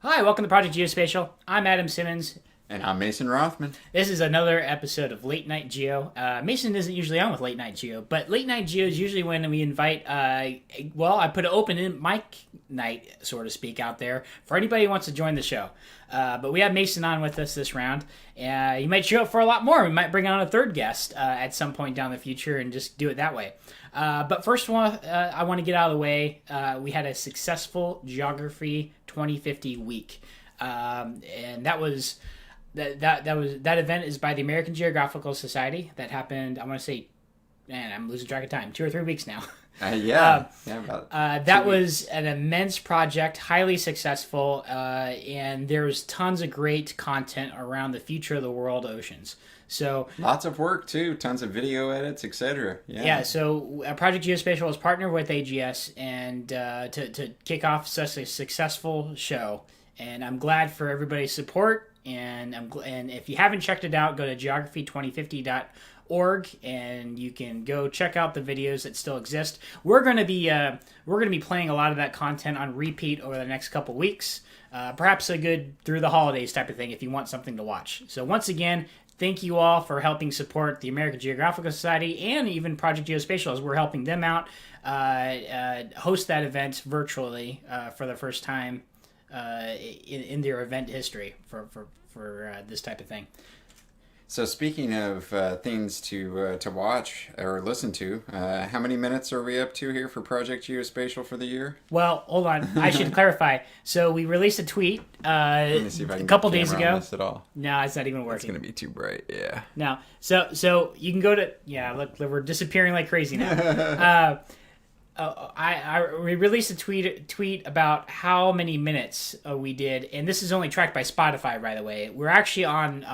Hi, welcome to Project Geospatial. I'm Adam Simmons. And I'm Mason Rothman. This is another episode of Late Night Geo. Mason isn't usually on with Late Night Geo, but Late Night Geo is usually when we invite, I put an open mic night, so to speak, out there for anybody who wants to join the show. But we have Mason on with us this round. He might show up for a lot more. We might bring on a third guest at some point down the future and just do it that way. But first of all, I want to get out of the way. We had a successful Geography 2050 week. And that was... That event is by the American Geographical Society. That happened, I want to say, man, I'm losing track of time, 2 or 3 weeks now. That was an immense project, highly successful, and there's tons of great content around the future of the world oceans. So lots of work too, tons of video edits, etc. So Project Geospatial was partnered with AGS and to kick off such a successful show, and I'm glad for everybody's support. And if you haven't checked it out, go to geography2050.org and you can go check out the videos that still exist. We're going to be playing a lot of that content on repeat over the next couple weeks. Perhaps a good through the holidays type of thing if you want something to watch. So once again, thank you all for helping support the American Geographical Society and even Project Geospatial as we're helping them out host that event virtually for the first time in their event history for this type of thing. So speaking of things to watch or listen to, how many minutes are we up to here for Project Geospatial for the year? Well, hold on. I should clarify. So we released a tweet a couple days ago. At all. No, it's not even working. It's going to be too bright, yeah. No. So you can go to... Yeah, look, we're disappearing like crazy now. We released a tweet about how many minutes we did, and this is only tracked by Spotify, by the way. We're actually on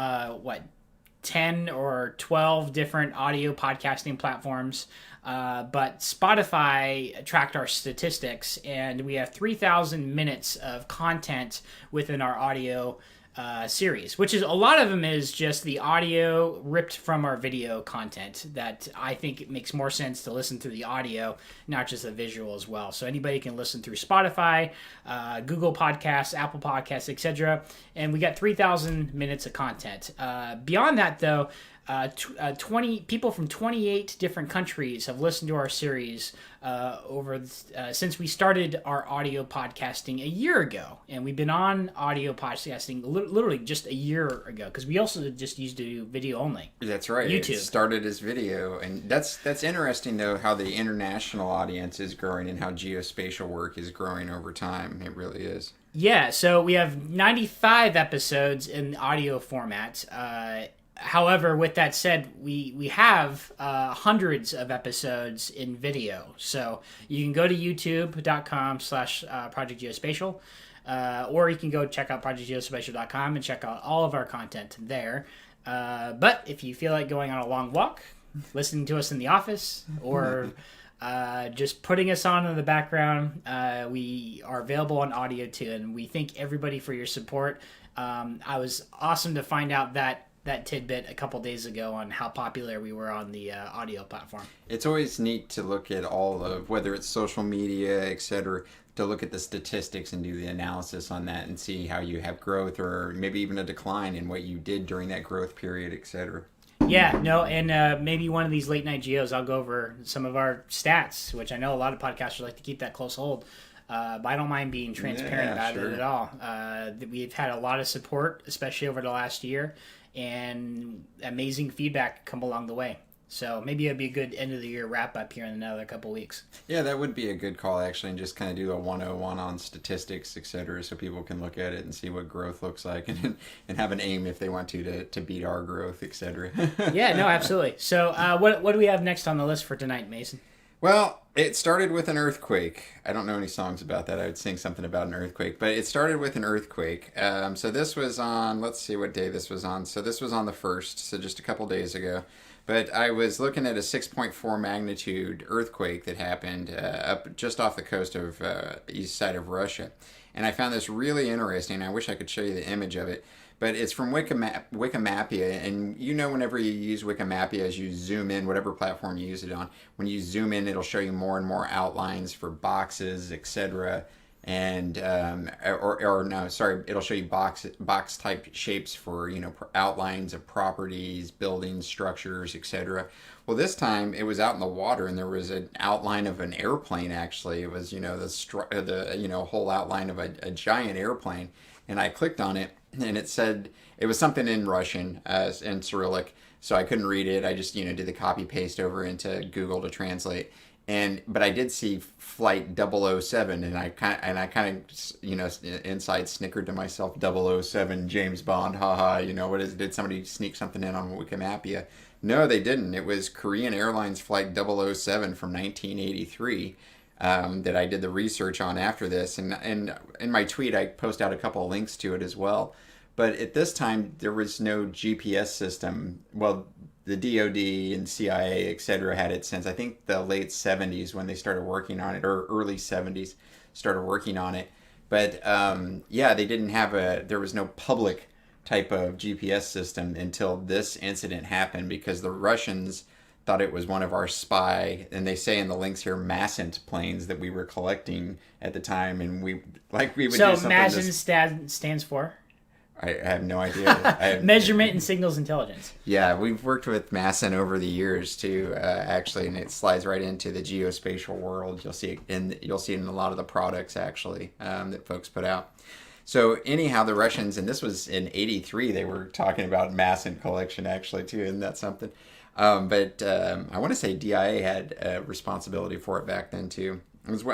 10 or 12 different audio podcasting platforms, but Spotify tracked our statistics, and we have 3,000 minutes of content within our audio series, which is a lot of them is just the audio ripped from our video content that I think it makes more sense to listen to the audio, not just the visual as well. So anybody can listen through Spotify, Google Podcasts, Apple Podcasts, etc. And we got 3,000 minutes of content. Beyond that, though, 20 people from 28 different countries have listened to our series since we started our audio podcasting a year ago, and we've been on audio podcasting literally just a year ago because we also just used to do video only. That's right. YouTube it started as video, and that's interesting though how the international audience is growing and how geospatial work is growing over time. It really is. Yeah, so we have 95 episodes in audio format. However, with that said, we have hundreds of episodes in video. So you can go to youtube.com/Project Geospatial, or you can go check out projectgeospatial.com and check out all of our content there. But if you feel like going on a long walk, listening to us in the office, or just putting us on in the background, we are available on audio too. And we thank everybody for your support. I was awesome to find out that tidbit a couple days ago on how popular we were on the audio platform. It's always neat to look at all of, whether it's social media, etc., to look at the statistics and do the analysis on that and see how you have growth or maybe even a decline in what you did during that growth period, etc. Yeah, no, and maybe one of these late night geos, I'll go over some of our stats, which I know a lot of podcasters like to keep that close hold. But I don't mind being transparent about it at all. We've had a lot of support, especially over the last year, and amazing feedback come along the way. So maybe it'd be a good end of the year wrap up here in another couple weeks. Yeah, that would be a good call actually, and just kind of do a 101 on statistics, etc., so people can look at it and see what growth looks like, and have an aim if they want to beat our growth, etc. Yeah, no, absolutely. So what do we have next on the list for tonight, Mason? Well, it started with an earthquake. I don't know any songs about that. I would sing something about an earthquake. But it started with an earthquake. So this was on, let's see what day this was on. So this was on the 1st, so just a couple days ago. But I was looking at a 6.4 magnitude earthquake that happened up just off the coast of east side of Russia. And I found this really interesting. I wish I could show you the image of it. But it's from Wikimapia, and you know whenever you use Wikimapia, as you zoom in, whatever platform you use it on, when you zoom in, it'll show you more and more outlines for boxes, etc. and or no, sorry, it'll show you box type shapes for outlines of properties, buildings, structures, etc. Well, this time it was out in the water, and there was an outline of an airplane. Actually, it was the whole outline of a giant airplane, and I clicked on it, and it said it was something in Russian and Cyrillic, so I couldn't read it. I just did the copy paste over into Google to translate. But I did see flight 007, and I kind of inside snickered to myself, 007 James Bond, haha. What is? Did somebody sneak something in on Wikipedia? No, they didn't. It was Korean Airlines flight 007 from 1983 that I did the research on after this, and in my tweet I post out a couple of links to it as well. But at this time there was no GPS system. Well, the DoD and CIA, etc., had it since I think the late 70s when they started working on it, or early 70s started working on it. But they didn't have there was no public type of GPS system until this incident happened, because the Russians thought it was one of our spy, and they say in the links here, Massent planes that we were collecting at the time, and we would do something. So Massent stands for? I have no idea. Measurement and Signals Intelligence. Yeah, we've worked with Massent over the years too, actually, and it slides right into the geospatial world. You'll see it in a lot of the products actually that folks put out. So anyhow, the Russians, and this was in '83, they were talking about Massent collection actually too, and that's something. But I want to say DIA had responsibility for it back then too. There's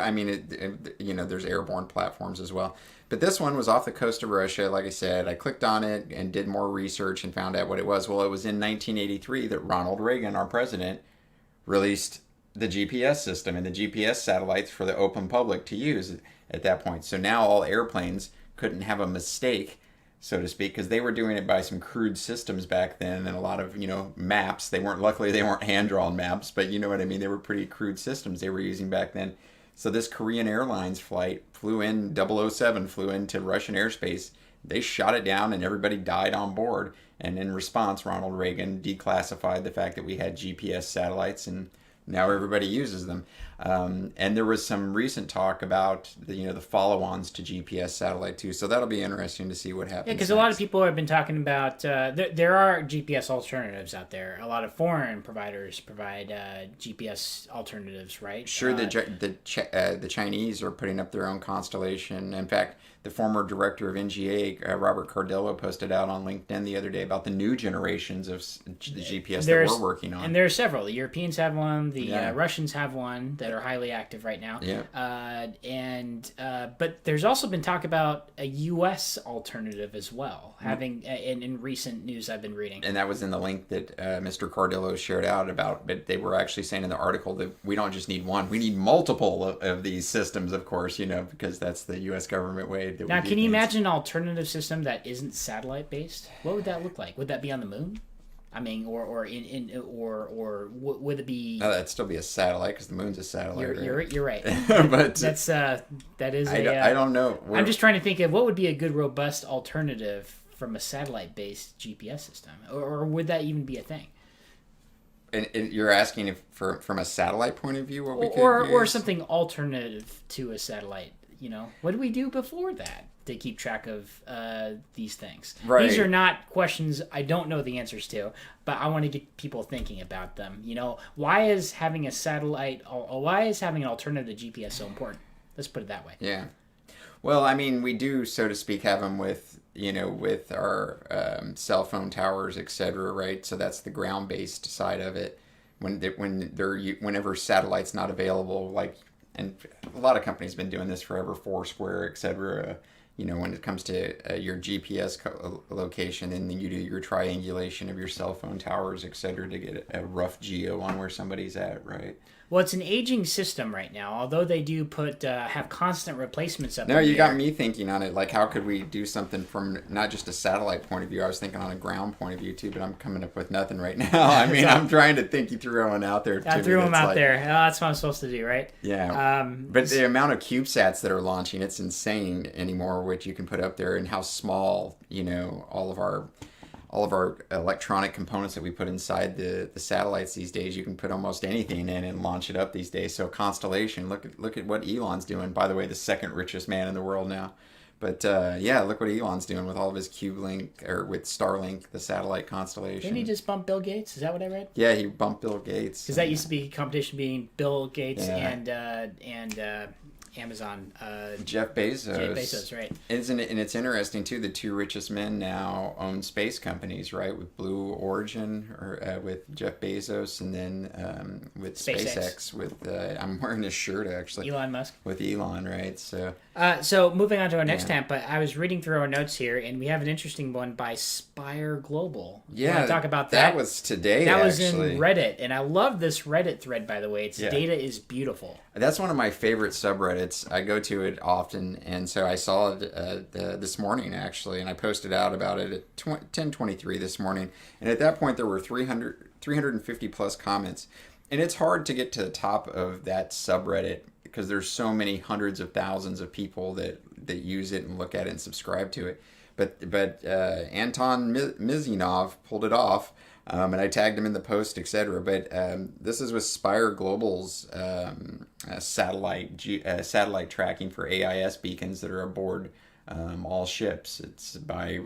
airborne platforms as well. But this one was off the coast of Russia. Like I said, I clicked on it and did more research and found out what it was. Well, it was in 1983 that Ronald Reagan, our president, released the GPS system and the GPS satellites for the open public to use at that point. So now all airplanes couldn't have a mistake, so to speak, because they were doing it by some crude systems back then, and a lot of maps. Luckily they weren't hand-drawn maps, but you know what I mean. They were pretty crude systems they were using back then. So this Korean Airlines flight flew in, 007 flew into Russian airspace. They shot it down and everybody died on board. And in response, Ronald Reagan declassified the fact that we had GPS satellites, and now everybody uses them. And there was some recent talk about the follow-ons to GPS satellite too. So that'll be interesting to see what happens. Yeah, because a lot of people have been talking about there are GPS alternatives out there. A lot of foreign providers provide GPS alternatives, right? Sure, the Chinese are putting up their own constellation. In fact, the former director of NGA, Robert Cardillo, posted out on LinkedIn the other day about the new generations of the GPS that we're working on. And there are several. The Europeans have one. The Russians have one that are highly active right now. Yeah. But there's also been talk about a U.S. alternative as well, having in recent news I've been reading. And that was in the link that Mr. Cardillo shared out about. But they were actually saying in the article that we don't just need one; we need multiple of these systems, of course, because that's the U.S. government way. Now, can you imagine an alternative system that isn't satellite based? What would that look like? Would that be on the moon? I mean, or would it be? No, that'd still be a satellite because the moon's a satellite. You're right. But that is. I don't know. I'm just trying to think of what would be a good, robust alternative from a satellite based GPS system, or would that even be a thing? And you're asking if from a satellite point of view, what we could or something alternative to a satellite. What did we do before that to keep track of these things? Right. These are not questions I don't know the answers to, but I want to get people thinking about them. Why is having a satellite, or why is having an alternative to GPS so important? Let's put it that way. Yeah. Well, I mean, we do, so to speak, have them with our cell phone towers, etc. Right? So that's the ground-based side of it. Whenever satellite's not available, and a lot of companies have been doing this forever, Foursquare, etc. When it comes to your GPS location, and then you do your triangulation of your cell phone towers, etc., to get a rough geo on where somebody's at, right? Well, it's an aging system right now, although they do have constant replacements up. No, you got me thinking on it, how could we do something from not just a satellite point of view? I was thinking on a ground point of view too, but I'm coming up with nothing right now. I mean, I'm trying to think you threw one out there. I threw them out there. That's what I'm supposed to do, right? Yeah. But the amount of CubeSats that are launching, it's insane anymore, which you can put up there, and how small, all all of our electronic components that we put inside the satellites these days. You can put almost anything in and launch it up these days. So Constellation, look at what Elon's doing. By the way, the second richest man in the world now. But yeah, look what Elon's doing with all of his CubeLink, or with Starlink, the satellite constellation. Didn't he just bump Bill Gates? Is that what I read? Yeah, he bumped Bill Gates. Because that used to be a competition between Bill Gates and Amazon. Jeff Bezos. Jeff Bezos, right. And it's interesting, too, the two richest men now own space companies, right? With Blue Origin, or with Jeff Bezos, and then with SpaceX with, I'm wearing this shirt, actually. Elon Musk. With Elon, right? So moving on to our next tab, but I was reading through our notes here, and we have an interesting one by Spire Global. Yeah. You want to talk about that? That was today, That was actually. in Reddit, and I love this Reddit thread, by the way. Its data is beautiful. That's one of my favorite subreddits. I go to it often, and so I saw it this morning, actually, and I posted out about it at 10:23 this morning. And at that point, there were 350 plus comments. And it's hard to get to the top of that subreddit because there's so many hundreds of thousands of people that use it and look at it and subscribe to it. But Anton Mizinov pulled it off. And I tagged him in the post, etc. But this is with Spire Global's satellite tracking for AIS beacons that are aboard all ships. It's by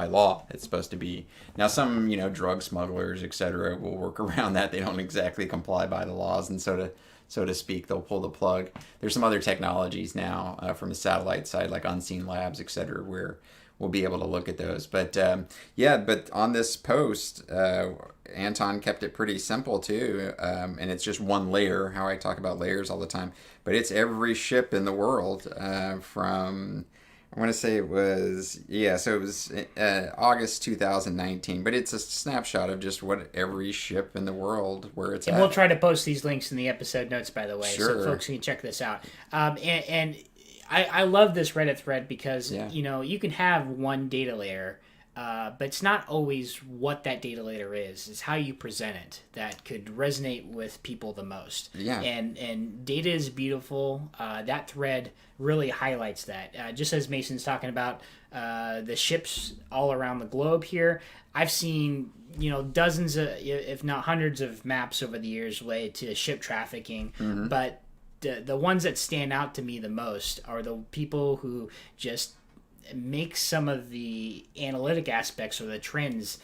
law. It's supposed to be. Now some drug smugglers, etc. will work around that. They don't exactly comply by the laws, and so to speak, they'll pull the plug. There's some other technologies now from the satellite side, like Unseen Labs, etc., where we'll be able to look at those. But but on this post, Anton kept it pretty simple too, and it's just one layer, how I talk about layers all the time. But it's every ship in the world from, I want to say it was August 2019, but it's a snapshot of just what every ship in the world, where it's at. And we'll try to post these links in the episode notes, by the way, sure, so folks can check this out. And I love this Reddit thread because, you can have one data layer, but it's not always what that data layer is. It's how you present it that could resonate with people the most. Yeah. And data is beautiful. That thread really highlights that. Just as Mason's talking about the ships all around the globe here, I've seen dozens of, if not hundreds of maps over the years related to ship trafficking, but the ones that stand out to me the most are the people who just make some of the analytic aspects or the trends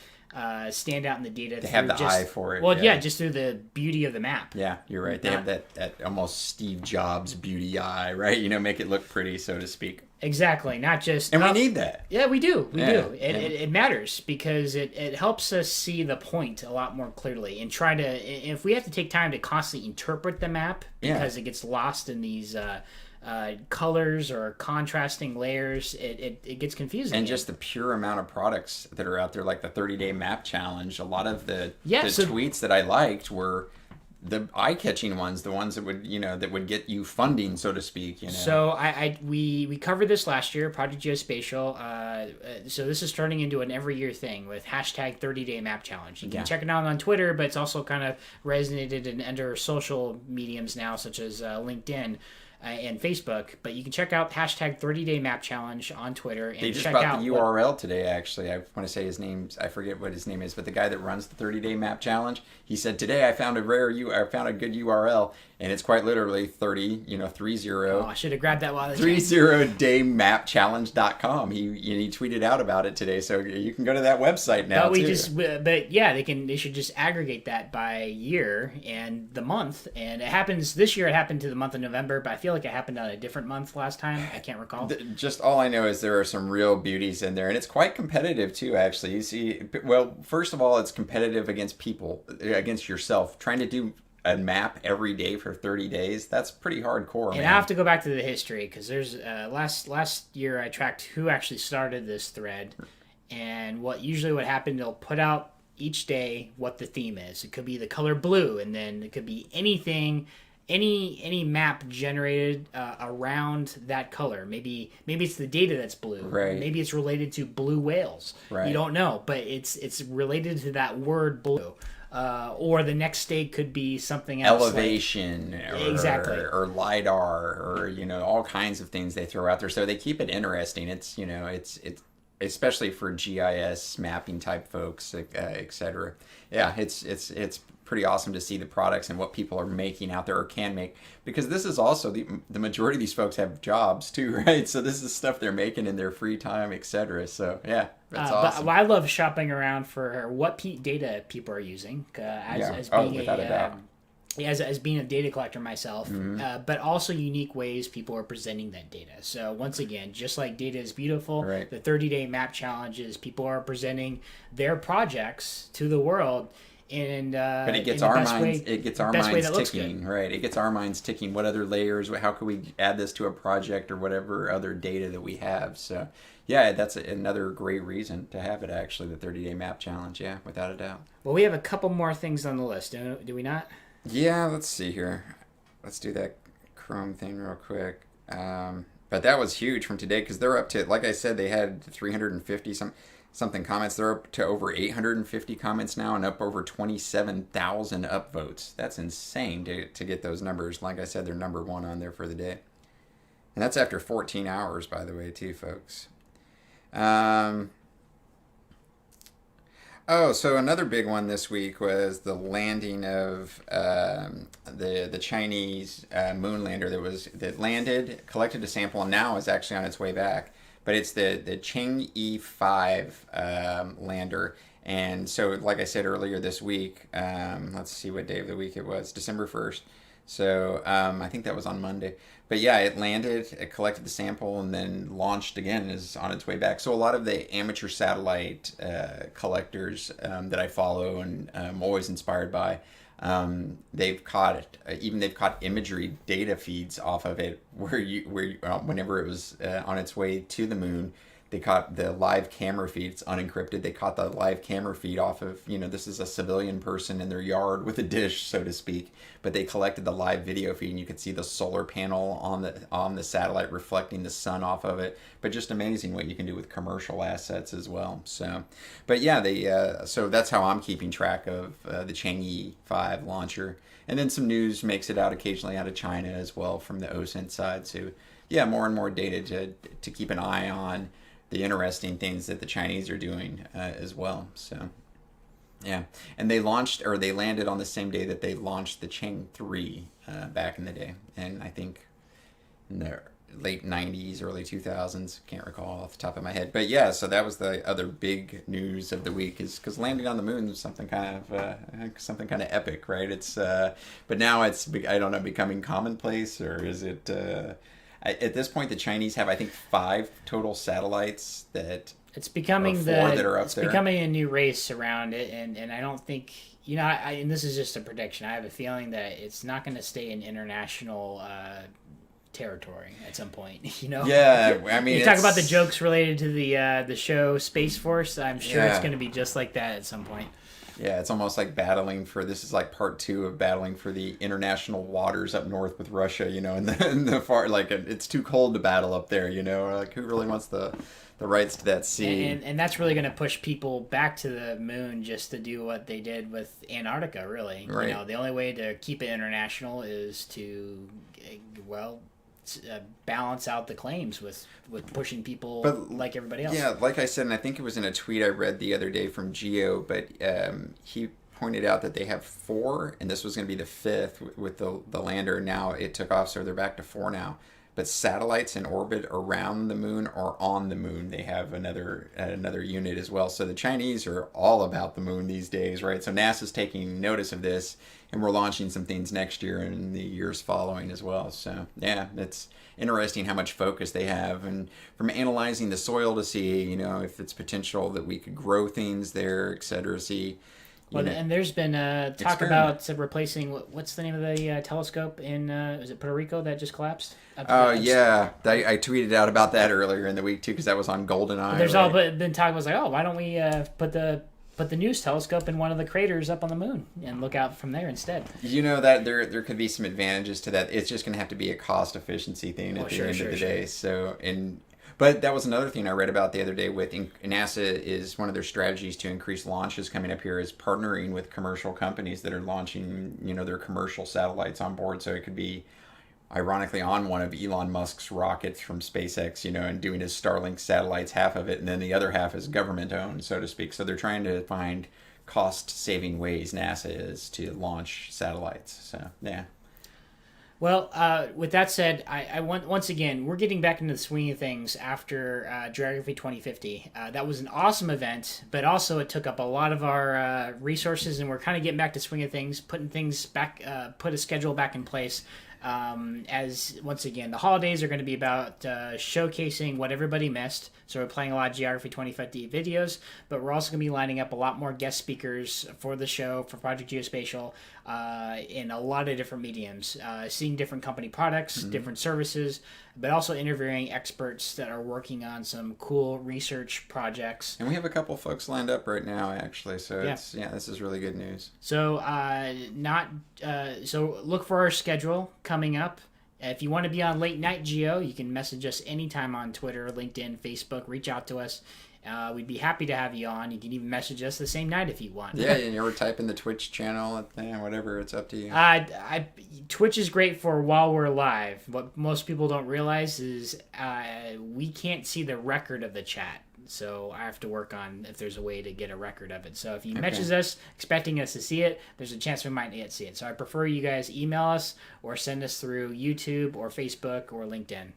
stand out in the data. They have the eye for it. Well, yeah, just through the beauty of the map. Yeah, you're right. They have that almost Steve Jobs beauty eye, right? Make it look pretty, so to speak. Exactly, not just... And we need that. Yeah, we do. We do. It matters because it helps us see the point a lot more clearly and try to... If we have to take time to constantly interpret the map because it gets lost in these colors or contrasting layers, it gets confusing. And just the pure amount of products that are out there, like the 30-day map challenge, a lot of the tweets that I liked were the eye-catching ones, the ones that would get you funding, so to speak. So we covered this last year, Project Geospatial. So this is turning into an every year thing with hashtag 30-day map challenge. You can check it out on Twitter, but it's also kind of resonated in under social mediums now, such as LinkedIn. And Facebook, but you can check out hashtag 30-day map challenge on Twitter. And they just check brought out the URL today, actually. I want to say his name, I forget what his name is, but the guy that runs the 30-day map challenge, he said, today I found a good URL, and it's quite literally 30. Oh, I should have grabbed that while I was 30daymapchallenge.com. He tweeted out about it today, so you can go to that website now. They should just aggregate that by year and the month, and this year it happened to the month of November, but I feel like it happened on a different month last time. I can't recall. Just all I know is there are some real beauties in there, and it's quite competitive too, actually. You see, well, first of all, it's competitive against people, against yourself, trying to do a map every day for 30 days. That's pretty hardcore, and man. I have to go back to the history because there's last year I tracked who actually started this thread, and what happened, they'll put out each day what the theme is. It could be the color blue, and then it could be anything, any map generated around that color. Maybe it's the data that's blue. Right. Maybe it's related to blue whales. Right. You don't know, but it's related to that word blue. Or the next state could be something else. Elevation, exactly. or LiDAR, or all kinds of things they throw out there. So they keep it interesting. It's especially for GIS mapping type folks, et cetera. Yeah, it's pretty awesome to see the products and what people are making out there or can make, because this is also the majority of these folks have jobs too, right? So this is stuff they're making in their free time, et cetera. So yeah, that's awesome. But I love shopping around for what data people are using as being without a doubt. As being a data collector myself, but also unique ways people are presenting that data. So once again, just like data is beautiful, Right. the 30-day map challenges, people are presenting their projects to the world. And but it gets in the our best minds. way- It gets our best way minds that looks ticking, good. right? It gets our minds ticking. What other layers? How can we add this to a project or whatever other data that we have? So, yeah, that's another great reason to have it. Actually, the 30-day map challenge. Yeah, without a doubt. Well, we have a couple more things on the list, do we not? Yeah, let's see here. Let's do that Chrome thing real quick. But that was huge from today because they're up to, like I said, they had 350 something comments. They're up to over 850 comments now and up over 27,000 upvotes. That's insane to get those numbers. Like I said, they're number one on there for the day. And that's after 14 hours, by the way, too, folks. Oh, so another big one this week was the landing of the Chinese moon lander that landed, collected a sample, and now is actually on its way back. But it's the Chang'e 5 lander. And so, like I said earlier this week, let's see what day of the week it was, December 1st. So I think that was on Monday. But yeah, it landed, it collected the sample, and then launched again, is on its way back. So a lot of the amateur satellite collectors that I follow and I'm always inspired by, they've caught imagery data feeds off of it whenever it was on its way to the moon. They caught the live camera feed. It's unencrypted. They caught the live camera feed off of, this is a civilian person in their yard with a dish, so to speak. But they collected the live video feed, and you could see the solar panel on the satellite reflecting the sun off of it. But just amazing what you can do with commercial assets as well. So, but yeah, so that's how I'm keeping track of the Chang'e 5 launcher. And then some news makes it out occasionally out of China as well from the OSINT side. So, yeah, more and more data to keep an eye on the interesting things that the Chinese are doing as well. So, yeah. And they landed on the same day that they launched the Chang 3 back in the day. And I think in the late 90s, early 2000s. Can't recall off the top of my head. But yeah, so that was the other big news of the week, is because landing on the moon is something kind of epic, right? It's but now it's, I don't know, becoming commonplace, or is it... at this point, the Chinese have, I think, 5 total satellites that it's becoming becoming a new race around it, and I don't think, and this is just a prediction. I have a feeling that it's not going to stay in international territory at some point. Yeah, I mean, you talk about the jokes related to the show Space Force. I'm sure it's going to be just like that at some point. Yeah, it's almost like this is like part 2 of battling for the international waters up north with Russia, in the far, like, it's too cold to battle up there, like, who really wants the rights to that sea? And that's really going to push people back to the moon just to do what they did with Antarctica, really. Right. The only way to keep it international is to, balance out the claims with pushing people like everybody else. Yeah, like I said, and I think it was in a tweet I read the other day from Geo, but he pointed out that they have 4, and this was going to be the 5th with the lander. Now it took off, so they're back to 4 now. But satellites in orbit around the moon or on the moon, they have another unit as well. So the Chinese are all about the moon these days, right? So NASA's taking notice of this, and we're launching some things next year and the years following as well. So yeah, it's interesting how much focus they have, and from analyzing the soil to see, if it's potential that we could grow things there, et cetera. See. And there's been talk about replacing, what's the name of the telescope in, is it Puerto Rico that just collapsed? Oh, yeah. I tweeted out about that earlier in the week, too, because that was on GoldenEye. There's all been talk, was like, why don't we put the news telescope in one of the craters up on the moon and look out from there instead? That there could be some advantages to that. It's just going to have to be a cost efficiency thing at the end of the day. So, But that was another thing I read about the other day with NASA. Is one of their strategies to increase launches coming up here is partnering with commercial companies that are launching, their commercial satellites on board. So it could be ironically on one of Elon Musk's rockets from SpaceX, and doing his Starlink satellites, half of it, and then the other half is government owned, so to speak. So they're trying to find cost saving ways, NASA is, to launch satellites. So yeah. Well, with that said, I want, once again, we're getting back into the swing of things after Geography 2050. That was an awesome event, but also it took up a lot of our resources, and we're kind of getting back to swing of things, putting things back, put a schedule back in place. As once again, the holidays are going to be about showcasing what everybody missed. So we're playing a lot of Geography 2050 videos, but we're also going to be lining up a lot more guest speakers for the show, for Project Geospatial, in a lot of different mediums, seeing different company products, different services, but also interviewing experts that are working on some cool research projects. And we have a couple folks lined up right now, actually. So this is really good news. So so look for our schedule coming up. If you want to be on Late Night Geo, you can message us anytime on Twitter, LinkedIn, Facebook. Reach out to us. We'd be happy to have you on. You can even message us the same night if you want. Yeah, and you're typing the Twitch channel, whatever. It's up to you. Twitch is great for while we're live. What most people don't realize is we can't see the record of the chat. So I have to work on if there's a way to get a record of it. So if you message us expecting us to see it, there's a chance we might not yet see it. So I prefer you guys email us or send us through YouTube or Facebook or LinkedIn,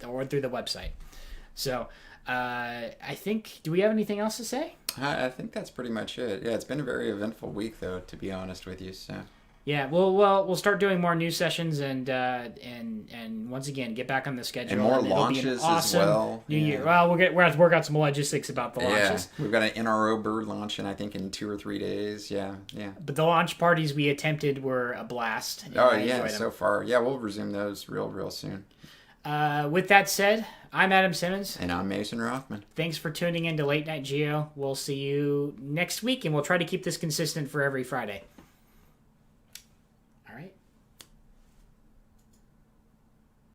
or through the website. So I think, do we have anything else to say? I think that's pretty much it. Yeah, it's been a very eventful week, though, to be honest with you. So. Yeah, we'll start doing more news sessions and once again get back on the schedule. And more launches awesome as well. New Year. Well, we're have to work out some logistics about the launches. Yeah, we've got an NRO bird launching, I think, in 2 or 3 days. Yeah. But the launch parties we attempted were a blast. Oh yeah, so far. Yeah, we'll resume those real soon. With that said, I'm Adam Simmons. And I'm Mason Rothman. Thanks for tuning in to Late Night Geo. We'll see you next week, and we'll try to keep this consistent for every Friday.